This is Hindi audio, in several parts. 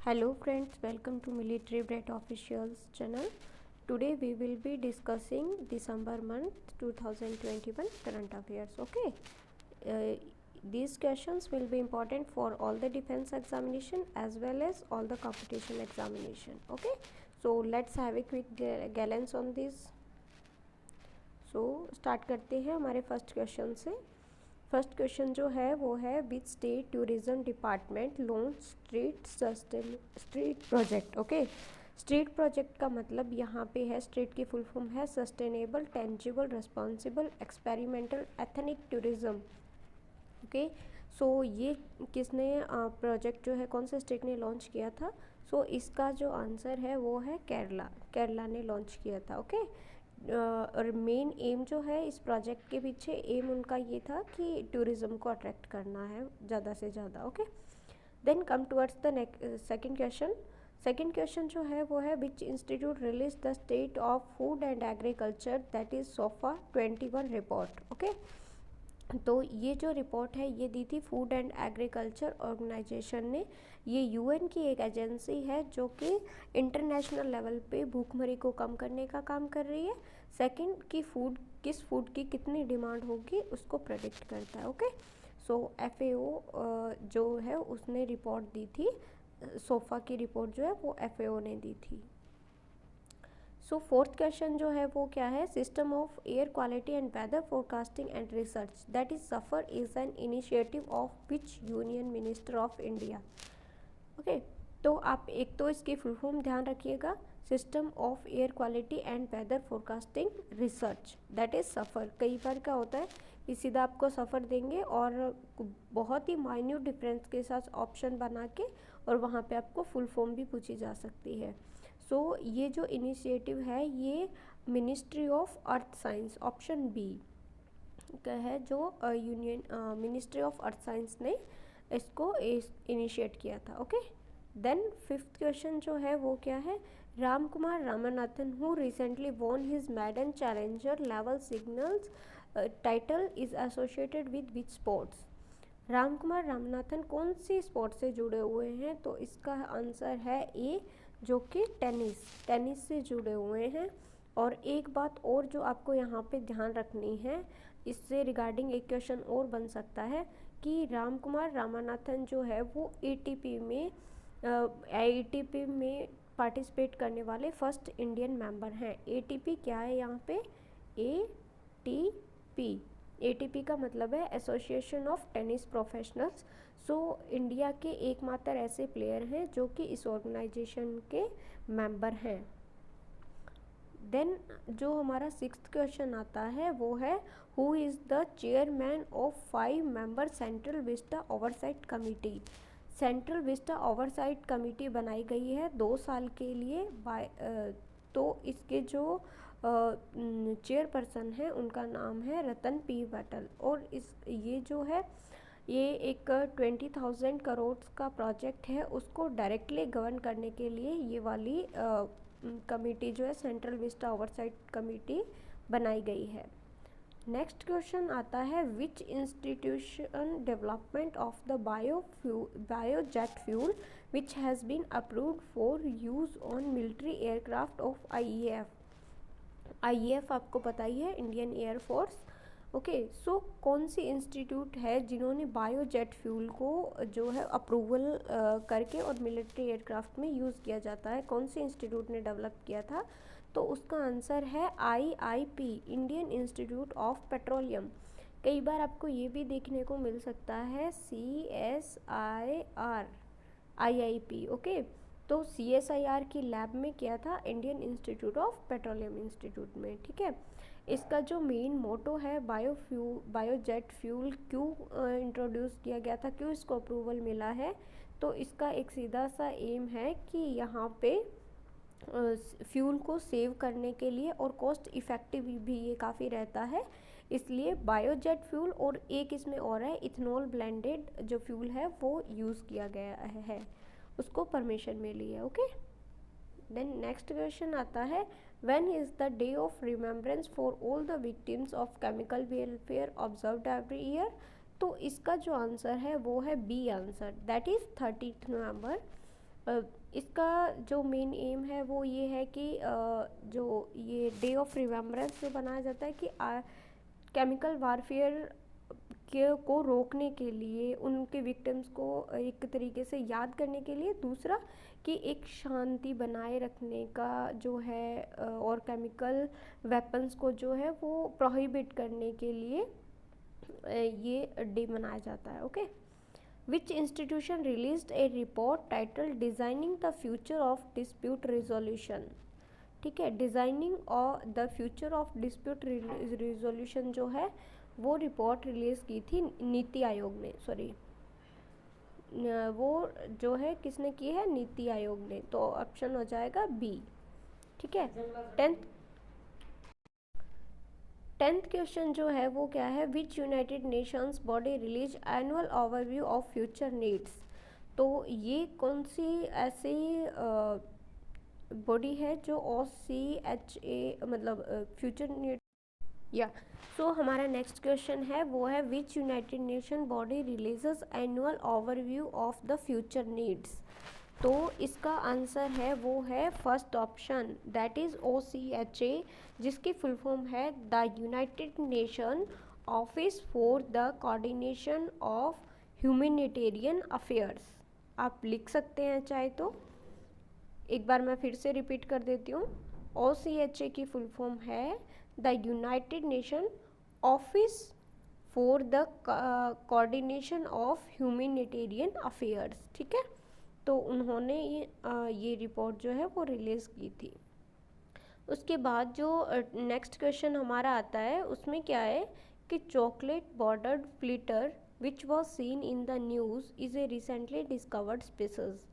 Hello friends, welcome to Military Brat Officials channel. Today we will be discussing December month 2021 current affairs. Okay, these questions will be important for all the defense examination as well as all the competition examination. Okay, so let's have a quick glance on this. So start करते हैं हमारे फर्स्ट क्वेश्चन से. फर्स्ट क्वेश्चन जो है वो है which state tourism department launch street project. Okay, street project का मतलब यहाँ पे है, स्ट्रीट की फुल फॉर्म है sustainable tangible responsible experimental ethnic tourism. Okay, so ये किसने प्रोजेक्ट जो है कौन से स्टेट ने लॉन्च किया था? सो इसका जो आंसर है वो है केरला ने लॉन्च किया था. ओके, और मेन एम जो है इस प्रोजेक्ट के पीछे एम उनका ये था कि टूरिज़्म को अट्रैक्ट करना है ज़्यादा से ज़्यादा. Okay, then come towards the second question. Second question जो है वो है which institute release the state of food and agriculture that is SOFA 21 report. Okay, तो ये जो रिपोर्ट है ये दी थी फूड एंड एग्रीकल्चर ऑर्गेनाइजेशन ने. ये यूएन की एक एजेंसी है जो कि इंटरनेशनल लेवल पे भूखमरी को कम करने का काम कर रही है. सेकंड की किस फूड की कितनी डिमांड होगी उसको प्रेडिक्ट करता है. ओके, सो एफएओ जो है उसने रिपोर्ट दी थी. सोफा की रिपोर्ट जो है वो एफएओ ने दी थी. सो फोर्थ क्वेश्चन जो है वो क्या है? System of air quality and weather forecasting and research that is SAFAR is an initiative of which union minister of India. Okay, तो आप एक तो इसकी फुल फॉर्म ध्यान रखिएगा, system of air quality and weather forecasting research that is SAFAR. कई बार क्या होता है कि सीधा आपको सफ़र देंगे और बहुत ही माइन्यूट डिफरेंस के साथ ऑप्शन बना के और वहाँ पे आपको फुल फॉर्म भी पूछी जा सकती है. सो ये जो इनिशिएटिव है ये ministry of earth science option B का है, जो union ministry of earth science ने इसको इनिशिएट किया था. ओके, देन फिफ्थ क्वेश्चन जो है वो क्या है? Ramkumar Ramanathan who recently von his मैडन challenger level signals title is associated with which sports. Ramkumar Ramanathan कौन सी स्पोर्ट से जुड़े हुए हैं? तो इसका आंसर है ए, जो कि टेनिस से जुड़े हुए हैं. और एक बात और जो आपको यहाँ पे ध्यान रखनी है, इससे रिगार्डिंग एक क्वेश्चन और बन सकता है कि रामकुमार रामनाथन जो है वो एटीपी में पार्टिसिपेट करने वाले फर्स्ट इंडियन मेंबर हैं. एटीपी क्या है यहाँ पे? एटीपी का मतलब है association of tennis professionals. So India के एकमात्र ऐसे प्लेयर हैं जो कि इस ऑर्गेनाइजेशन के मेंबर हैं. देन जो हमारा सिक्स्थ क्वेश्चन आता है वो है who is the chairman of 5 member central Vista oversight committee. Central Vista oversight committee बनाई गई है 2 साल के लिए तो इसके जो चेयरपर्सन है उनका नाम है रतन पी वटल. और ये जो है ये एक 20,000 करोड़ का प्रोजेक्ट है, उसको डायरेक्टली गवर्न करने के लिए ये वाली कमेटी जो है सेंट्रल विस्टा ओवरसाइट कमेटी बनाई गई है. नेक्स्ट क्वेश्चन आता है which institution development of the biojet fuel which has been approved for use on military aircraft of IAF आपको पता ही है, इंडियन एयरफोर्स. ओके, सो कौन सी इंस्टीट्यूट है जिन्होंने बायोजेट फ्यूल को जो है अप्रूवल करके और मिलिट्री एयरक्राफ्ट में यूज़ किया जाता है, कौन सी इंस्टीट्यूट ने डेवलप किया था? तो उसका आंसर है IIP, Indian institute of petroleum. कई बार आपको ये भी देखने को मिल सकता है CSIR आईआईपी. ओके, तो CSIR की लैब में किया था Indian institute of petroleum institute में. ठीक है, इसका जो मेन मोटो है बायोजेट फ्यूल क्यों इंट्रोड्यूस किया गया था, क्यों इसको अप्रूवल मिला है? तो इसका एक सीधा सा एम है कि यहाँ पे फ्यूल को सेव करने के लिए और कॉस्ट इफ़ेक्टिव भी ये काफ़ी रहता है, इसलिए बायोजेट फ्यूल और एक इसमें और है इथेनॉल ब्लेंडेड जो फ्यूल है वो यूज़ किया गया है, उसको परमिशन मिली है. ओके, देन नेक्स्ट क्वेश्चन आता है when is the day of remembrance for all the victims of chemical welfare observed every year. तो इसका जो आंसर है वो है बी आंसर, दैट इज़ 30 नवंबर. इसका जो मेन एम है वो ये है कि जो ये डे ऑफ रिमेम्बरेंस जो बनाया जाता है कि केमिकल वारफेयर को रोकने के लिए, उनके विक्टिम्स को एक तरीके से याद करने के लिए, दूसरा कि एक शांति बनाए रखने का जो है और केमिकल वेपन्स को जो है वो प्रोहिबिट करने के लिए ये डे मनाया जाता है। Okay, which institution released A report title designing the future of dispute resolution. ठीक है, डिज़ाइनिंग और the future of dispute resolution जो है वो रिपोर्ट रिलीज़ की थी नीति आयोग ने, सॉरी वो जो है किसने की है, नीति आयोग ने। तो ऑप्शन हो जाएगा बी। ठीक है, टेंथ क्वेश्चन जो है वो क्या है, which United Nations body release annual overview of future needs. तो ये कौन सी ऐसी बॉडी है जो OCHA मतलब फ्यूचर नीड या सो हमारा नेक्स्ट क्वेश्चन है वो है which United Nation body releases annual overview of the future needs. तो इसका आंसर है वो है first option, that is OCHA, जिसकी फुल फॉर्म है the United Nation office for the coordination of humanitarian affairs. आप लिख सकते हैं चाहे तो। एक बार मैं फिर से रिपीट कर देती हूँ, OCHA की फुल फॉर्म है the United Nation office for the coordination of humanitarian affairs. ठीक है, तो उन्होंने ये रिपोर्ट जो है वो रिलीज़ की थी। उसके बाद जो नेक्स्ट क्वेश्चन हमारा आता है उसमें क्या है कि chocolate bordered flitter which was seen in the news is a recently discovered species.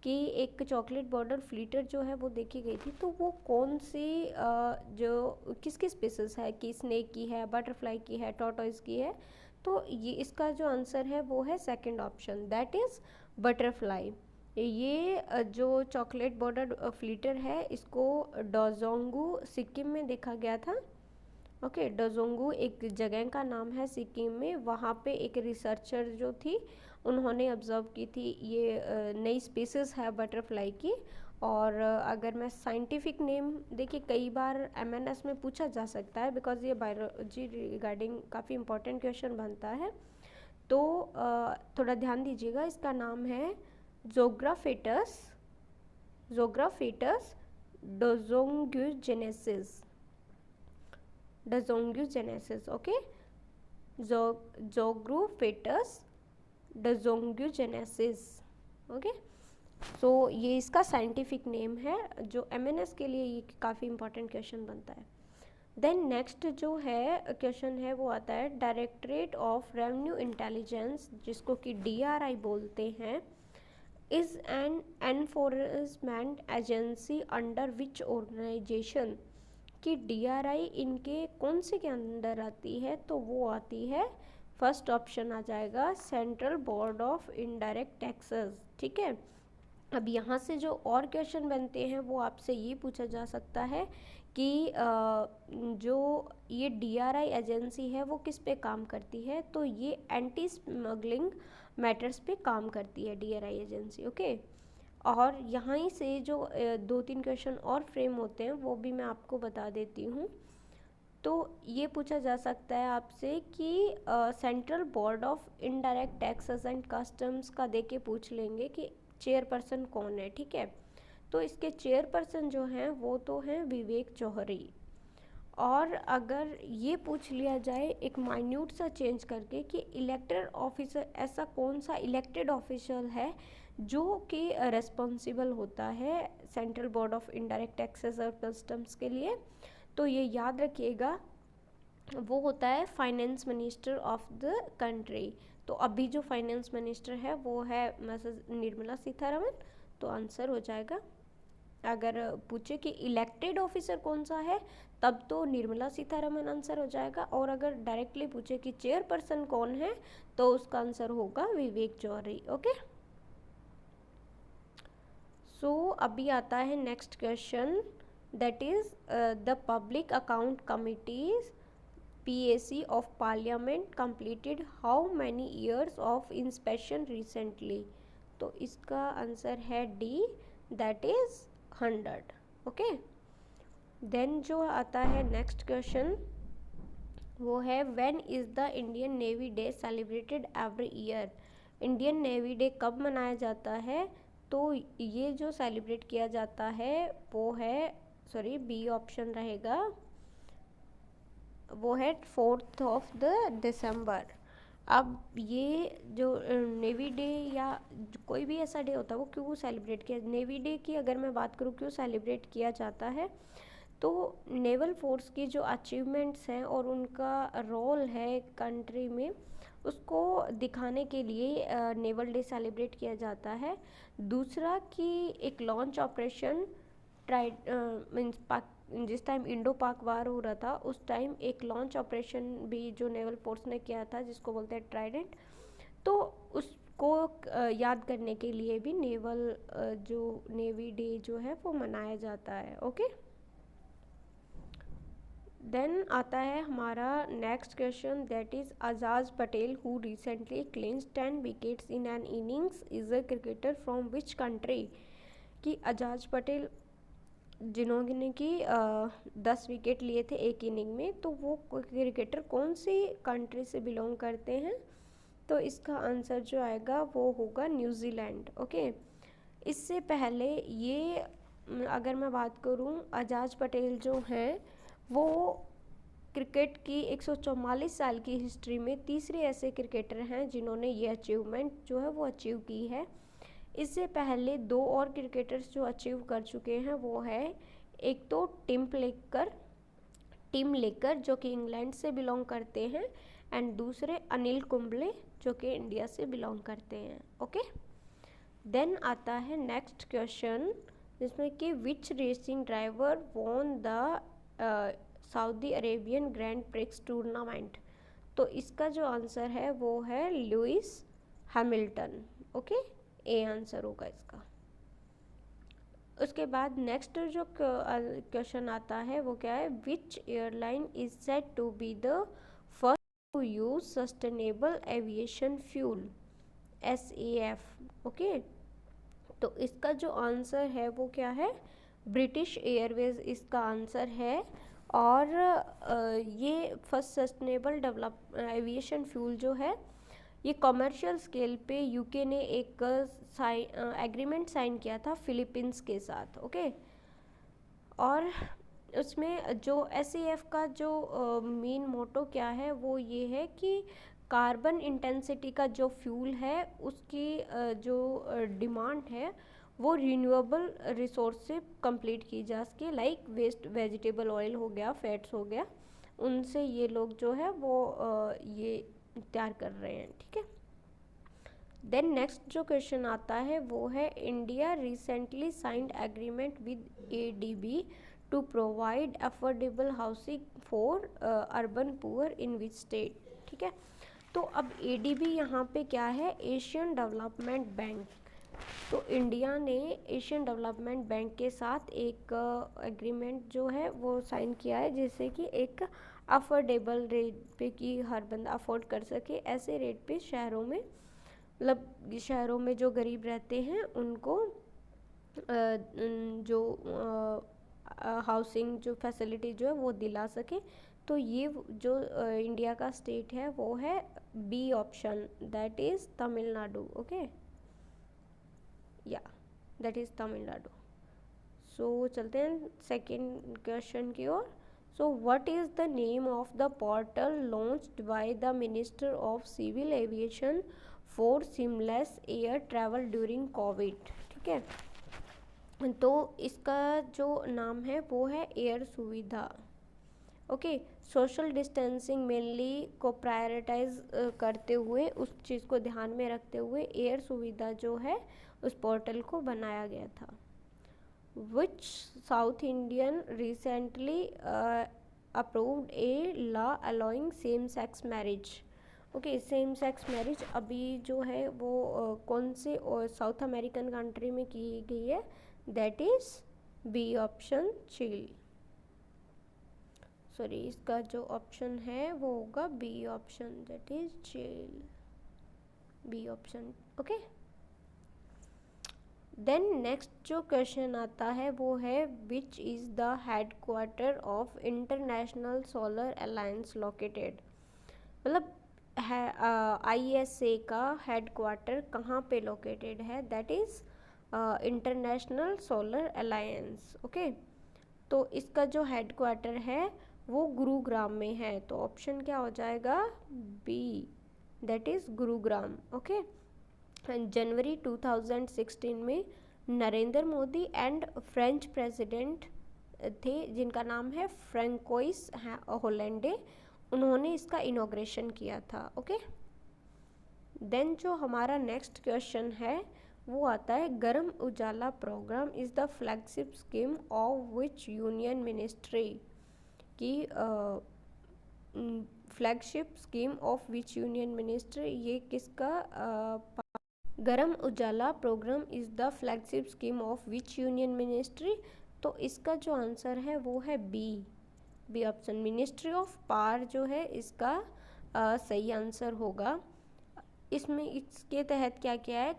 कि एक चॉकलेट बॉर्डर फ्लिटर जो है वो देखी गई थी, तो वो कौन सी जो किसकी स्पीसीज है, कि स्नेक की है, बटरफ्लाई की है, टॉर्टोइज की है। तो ये इसका जो आंसर है वो है second option, that is butterfly. ये जो चॉकलेट बॉर्डर फ्लिटर है इसको डोजोंगू सिक्किम में देखा गया था। ओके, डोजोंगू एक जगह का नाम है सिक्किम में, वहाँ पे एक रिसर्चर जो थी उन्होंने ऑब्जर्व की थी ये नई स्पीसीज़ है बटरफ्लाई की। और अगर मैं साइंटिफिक नेम देखिए, कई बार MNS में पूछा जा सकता है बिकॉज ये बायोलॉजी रिगार्डिंग काफ़ी इंपॉर्टेंट क्वेश्चन बनता है। तो थोड़ा ध्यान दीजिएगा, इसका नाम है जोग्राफेटस डोजोंग्यूजेनेसिस। ओके, जोग्राफेटस डोजोंग्यूजेनेसिस। ओके, सो ये इसका साइंटिफिक नेम है, जो MNS के लिए ये काफ़ी इंपॉर्टेंट क्वेश्चन बनता है। देन नेक्स्ट जो है क्वेश्चन है वो आता है डायरेक्टरेट ऑफ रेवेन्यू इंटेलिजेंस, जिसको कि DRI बोलते हैं, is an enforcement agency under which organisation. कि DRI इनके कौन से के अंदर आती है, तो वो आती है, फर्स्ट ऑप्शन आ जाएगा central board of indirect taxes. ठीक है, अब यहाँ से जो और क्वेश्चन बनते हैं वो आपसे ये पूछा जा सकता है कि जो ये DRI एजेंसी है वो किस पे काम करती है, तो ये एंटी स्मगलिंग मैटर्स पे काम करती है DRI एजेंसी। ओके, और यहाँ ही से जो 2-3 क्वेश्चन और फ्रेम होते हैं वो भी मैं आपको बता देती हूँ। तो ये पूछा जा सकता है आपसे कि central board of indirect taxes and customs का दे के पूछ लेंगे कि चेयरपर्सन कौन है। ठीक है, तो इसके चेयरपर्सन जो हैं वो तो हैं विवेक जौहरी। और अगर ये पूछ लिया जाए एक माइन्यूट सा चेंज करके कि इलेक्टेड ऑफिसर, ऐसा कौन सा इलेक्टेड ऑफिशियल है जो कि रेस्पॉन्सिबल होता है central board of indirect taxes और कस्टम्स के लिए, तो ये याद रखिएगा वो होता है finance minister of the country. तो अभी जो फाइनेंस मिनिस्टर है वो है मिसेस निर्मला सीतारमण। तो आंसर हो जाएगा, अगर पूछे कि इलेक्टेड ऑफिसर कौन सा है तब तो निर्मला सीतारमण आंसर हो जाएगा, और अगर डायरेक्टली पूछे कि चेयरपर्सन कौन है तो उसका आंसर होगा विवेक जौहरी। ओके, सो अभी आता है next question, that is the public account committees PAC of Parliament completed how many years of inspection recently। तो इसका आंसर है D, that is 100. Okay, then जो आता है नेक्स्ट क्वेश्चन, वो है when is the Indian navy day celebrated every year. Indian navy day कब मनाया जाता है? तो ये जो सेलिब्रेट किया जाता है वो है, सॉरी बी ऑप्शन रहेगा, वो है 4 दिसंबर. अब ये जो नेवी डे या कोई भी ऐसा डे होता है वो क्यों सेलिब्रेट किया, नेवी डे की अगर मैं बात करूँ क्यों सेलिब्रेट किया जाता है, तो नेवल फोर्स की जो अचीवमेंट्स हैं और उनका रोल है कंट्री में, उसको दिखाने के लिए नेवल डे सेलिब्रेट किया जाता है. दूसरा कि एक लॉन्च ऑपरेशन मीन्स जिस टाइम इंडो पाक वार हो रहा था उस टाइम एक लॉन्च ऑपरेशन भी जो नेवल फोर्स ने किया था जिसको बोलते हैं ट्राइडेंट, तो उसको याद करने के लिए भी जो नेवी डे जो है वो मनाया जाता है. ओके, देन आता है हमारा next question, that is Ajaz Patel who recently clinched 10 wickets in an innings is a cricketer from which country. कि अजाज पटेल जिन्होंने कि 10 विकेट लिए थे एक इनिंग में, तो वो क्रिकेटर कौन सी कंट्री से बिलोंग करते हैं? तो इसका आंसर जो आएगा वो होगा न्यूजीलैंड. ओके, इससे पहले ये अगर मैं बात करूं, अजाज पटेल जो हैं वो क्रिकेट की 144 साल की हिस्ट्री में तीसरे ऐसे क्रिकेटर हैं जिन्होंने ये अचीवमेंट जो है वो अचीव की है. इससे पहले 2 और क्रिकेटर्स जो अचीव कर चुके हैं वो है, एक तो टिम लेकर जो कि इंग्लैंड से बिलोंग करते हैं, एंड दूसरे अनिल कुंबले जो कि इंडिया से बिलोंग करते हैं. ओके, देन आता है नेक्स्ट क्वेश्चन जिसमें कि which racing driver won the Saudi Arabian Grand Prix tournament. तो इसका जो आंसर है वो है Lewis Hamilton. Okay, A answer होगा इसका. उसके बाद नेक्स्ट जो क्वेश्चन आता है वो क्या है, which airline is said to be the first to use sustainable aviation fuel, SAF. Okay, तो इसका जो आंसर है वो क्या है, ब्रिटिश एयरवेज इसका आंसर है. और ये फर्स्ट सस्टेनेबल एविएशन फ्यूल जो है ये कमर्शियल स्केल पे यूके ने एक एग्रीमेंट साइन किया था फिलीपींस के साथ. ओके, और उसमें जो SAF का जो मेन मोटो क्या है वो ये है कि कार्बन इंटेंसिटी का जो फ्यूल है उसकी जो डिमांड है वो रिन्यूएबल रिसोर्स से कंप्लीट की जा सके, लाइक वेस्ट वेजिटेबल ऑयल हो गया, फैट्स हो गया, उनसे ये लोग जो है वो ये तैयार कर रहे हैं. ठीक है, देन नेक्स्ट जो क्वेश्चन आता है वो है, India recently signed agreement with ADB to provide affordable housing for urban poor in which state. ठीक है, तो अब ADB यहाँ पे क्या है, एशियन डेवलपमेंट बैंक. तो इंडिया ने एशियन डेवलपमेंट बैंक के साथ एक एग्रीमेंट जो है वो साइन किया है जिससे कि एक अफोर्डेबल रेट पे कि हर बंदा अफोर्ड कर सके, ऐसे रेट पे शहरों में, मतलब शहरों में जो गरीब रहते हैं उनको जो हाउसिंग जो फैसिलिटी जो है वो दिला सके. तो ये जो इंडिया का स्टेट है वो है B option, that is Tamil Nadu. Okay, या दैट इज़ तमिलनाडु. सो चलते हैं सेकेंड क्वेश्चन की ओर. So what is the name of the portal launched by the minister of civil aviation for seamless air travel during COVID. ठीक है, तो इसका जो नाम है वो है एयर सुविधा. ओके, सोशल डिस्टेंसिंग मेनली को प्रायोरिटाइज करते हुए, उस चीज़ को ध्यान में रखते हुए एयर सुविधा जो है उस पोर्टल को बनाया गया था. Which South Indian recently approved a law allowing same sex marriage. Okay, same sex marriage अभी जो है वो कौन से साउथ अमेरिकन कंट्री में की गई है, that is B option Chile. Sorry, इसका जो ऑप्शन है वो होगा B option, that is Chile, B option. Okay, then next जो क्वेश्चन आता है वो है which is the headquarter of international solar alliance located, मतलब है ISA का हेडक्वार्टर कहाँ पे लोकेटेड है, that is international solar alliance. Okay, तो इसका जो हेडक्वार्टर है वो गुरुग्राम में है, तो ऑप्शन क्या हो जाएगा, B, that is Gurugram. Okay, जनवरी 2016 में Narendra Modi and French president थे जिनका नाम है फ्रेंकोइस होलैंडे, उन्होंने इसका इनॉग्रेशन किया था। ओके, देन जो हमारा नेक्स्ट क्वेश्चन है वो आता है Gram Ujala program is the flagship scheme of which union ministry, की flagship scheme of which union ministry, ये किसका Gram Ujala program is the flagship scheme of which union ministry, तो इसका जो आंसर है वो है B option, ministry of power जो है इसका सही आंसर होगा। इसमें इसके तहत क्या क्या है,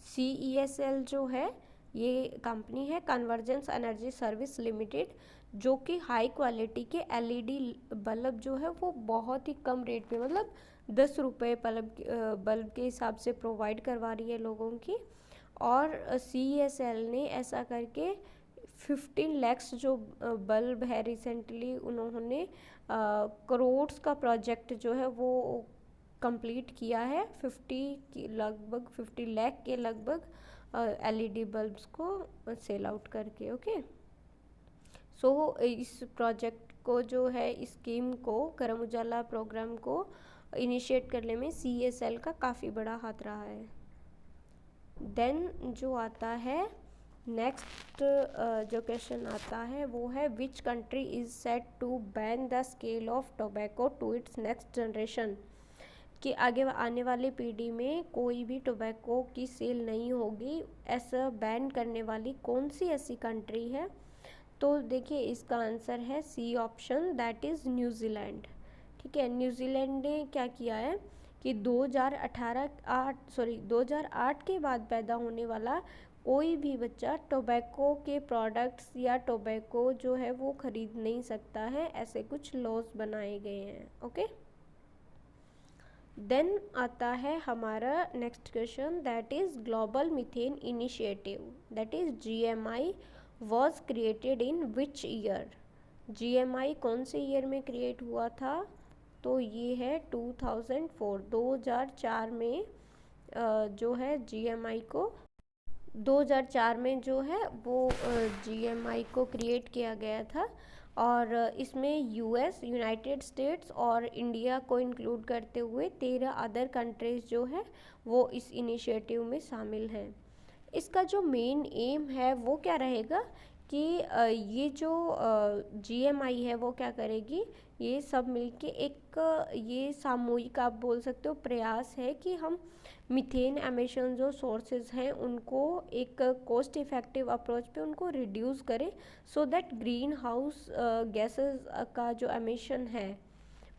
CESL जो है ये कंपनी है कन्वर्जेंस एनर्जी सर्विस लिमिटेड, जो कि हाई क्वालिटी के LED बल्ब जो है वो बहुत ही कम रेट में, मतलब 10 रुपये बल्ब के हिसाब से प्रोवाइड करवा रही है लोगों की। और CESL ने ऐसा करके 15 लैक्स जो बल्ब है रिसेंटली उन्होंने करोड़ का प्रोजेक्ट जो है वो कंप्लीट किया है, 50 लाख के लगभग LED बल्ब्स को सेल आउट करके। ओके, सो इस प्रोजेक्ट को जो है इस स्कीम को गरम उजाला प्रोग्राम को इनिशिएट करने में CESL का काफ़ी बड़ा हाथ रहा है। देन जो आता है नेक्स्ट जो क्वेश्चन आता है वो है which country is set to ban the scale of tobacco to its next generation, कि आगे आने वाली पीढ़ी में कोई भी टोबैको की सेल नहीं होगी, ऐसा बैन करने वाली कौन सी ऐसी कंट्री है, तो देखिए इसका आंसर है C option, that is New Zealand. ठीक है, न्यूजीलैंड ने क्या किया है कि 2008 के बाद पैदा होने वाला कोई भी बच्चा टोबैको के प्रोडक्ट्स या टोबैको जो है वो ख़रीद नहीं सकता है, ऐसे कुछ लॉज बनाए गए हैं। ओके, देन आता है हमारा next question, that is global methane initiative, that is GMI was created in which year, GMI कौन से ईयर में क्रिएट हुआ था, तो ये है 2004 में जो है GMI को 2004 में जो है वो GMI को क्रिएट किया गया था, और इसमें US, यूनाइटेड स्टेट्स और इंडिया को इंक्लूड करते हुए 13 अदर कंट्रीज़ जो है वो इस इनिशिएटिव में शामिल हैं। इसका जो मेन एम है वो क्या रहेगा कि ये जो GMI है वो क्या करेगी, ये सब मिलके एक ये सामूहिक आप बोल सकते हो प्रयास है कि हम मीथेन एमिशन जो सोर्सेज हैं उनको एक कॉस्ट इफ़ेक्टिव अप्रोच पे उनको रिड्यूस करें, so that green house gases का जो एमिशन है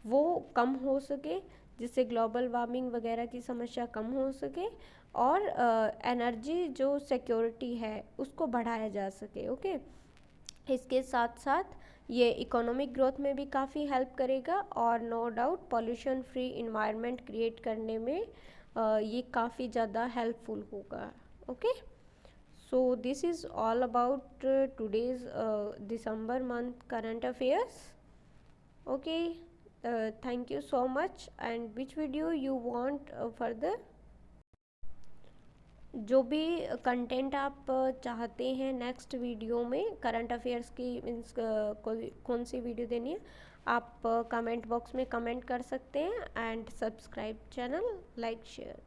वो कम हो सके, जिससे ग्लोबल वार्मिंग वगैरह की समस्या कम हो सके, और एनर्जी जो सिक्योरिटी है उसको बढ़ाया जा सके। ओके, इसके साथ साथ ये इकोनॉमिक ग्रोथ में भी काफ़ी हेल्प करेगा, और no doubt pollution free environment create करने में ये काफ़ी ज़्यादा हेल्पफुल होगा। Okay, so this is all about today's December month current affairs. Okay, thank you so much, and which video you want further, जो भी कंटेंट आप चाहते हैं नेक्स्ट वीडियो में करंट अफेयर्स की मीन्स कौन सी वीडियो देनी है, आप कमेंट बॉक्स में कमेंट कर सकते हैं, and subscribe channel, like share.